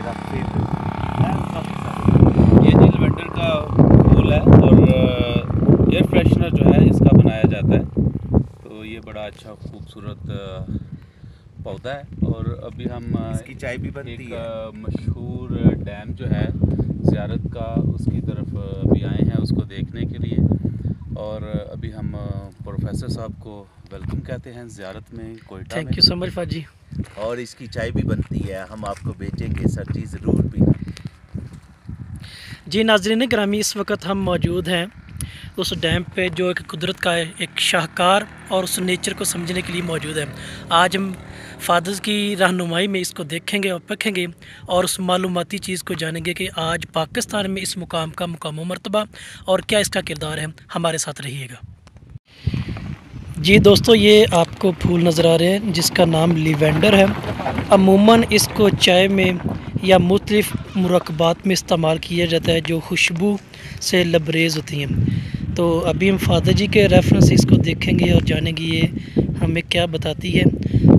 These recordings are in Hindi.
हमारा फेवरेट काफ़ी सारे। ये जी लवेंडर का फूल है और एयर फ्रेशनर जो है इसका बनाया जाता है। तो ये बड़ा अच्छा खूबसूरत पौधा है। और अभी हम इसकी चाय भी बनती है। मशहूर डैम जो है ज़ियारत का, उसकी तरफ अभी आए हैं उसको देखने के लिए। और अभी हम प्रोफेसर साहब को वेलकम कहते हैं ज़ियारत में कोयटा में। Thank you so much Fazi. और इसकी चाय भी बनती है, हम आपको बेचेंगे सर जी, ज़रूर पीना। जी नाज़रीन ग्रामी, इस वक्त हम मौजूद हैं उस डैम पे जो एक कुदरत का एक शाहकार और उस नेचर को समझने के लिए मौजूद है। आज हम फादर्स की रहनुमाई में इसको देखेंगे और पखेंगे और उस मालूमाती चीज़ को जानेंगे कि आज पाकिस्तान में इस मुकाम का मुकाम मर्तबा और क्या इसका किरदार है। हमारे साथ रहिएगा। जी दोस्तों, ये आपको फूल नज़र आ रहे हैं जिसका नाम लिवेंडर है। अमूमन इसको चाय में या मुख्तलिफ़ मुरक्बात में इस्तेमाल किया जाता है जो खुशबू से लबरेज़ होती हैं। तो अभी हम फादर जी के रेफरेंस से इसको देखेंगे और जानेंगे ये हमें क्या बताती है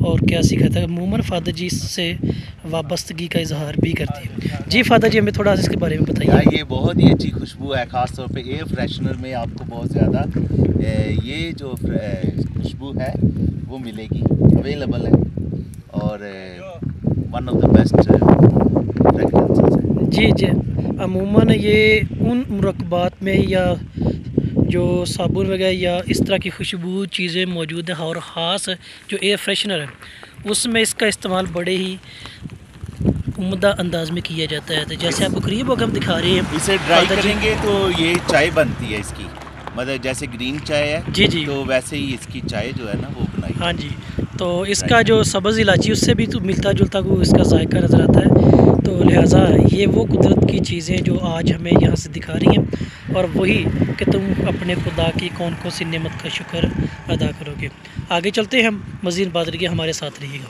और क्या सिखाता है। अमूमन फादर जी इससे वाबस्तगी का इजहार भी करती है। जी फादर जी, हमें थोड़ा सा इसके बारे में बताइए। ये बहुत ही अच्छी खुशबू है, ख़ास तौर पे एयर फ्रेशनर में आपको बहुत ज़्यादा ये जो खुशबू है वो मिलेगी, अवेलेबल है और one of the best fragrances है। जी जी, अमूमन ये उन मुरक्बात में या जो साबुन वगैरह या इस तरह की खुशबू चीज़ें मौजूद हैं और ख़ास जो एयर फ्रेशनर है उसमें इसका इस्तेमाल बड़े ही उम्दा अंदाज में किया जाता है। तो जैसे आपको करीब होकर हम दिखा रहे हैं, इसे ड्राई करेंगे तो ये चाय बनती है इसकी, मतलब जैसे ग्रीन चाय है जी जी, तो वैसे ही इसकी चाय जो है ना वो बनाई। हाँ जी। तो इसका जो सब्ज़ इलायची उससे भी तो मिलता जुलता को इसका जायका नज़र आता है। तो लिहाजा ये वो कुदरत की चीज़ें जो आज हमें यहाँ से दिखा रही हैं और वही कि तुम अपने खुदा की कौन कौन सी नेमत का शुक्र अदा करोगे। आगे चलते हैं हम, मज़ीद बात रहिए, हमारे साथ रहिएगा।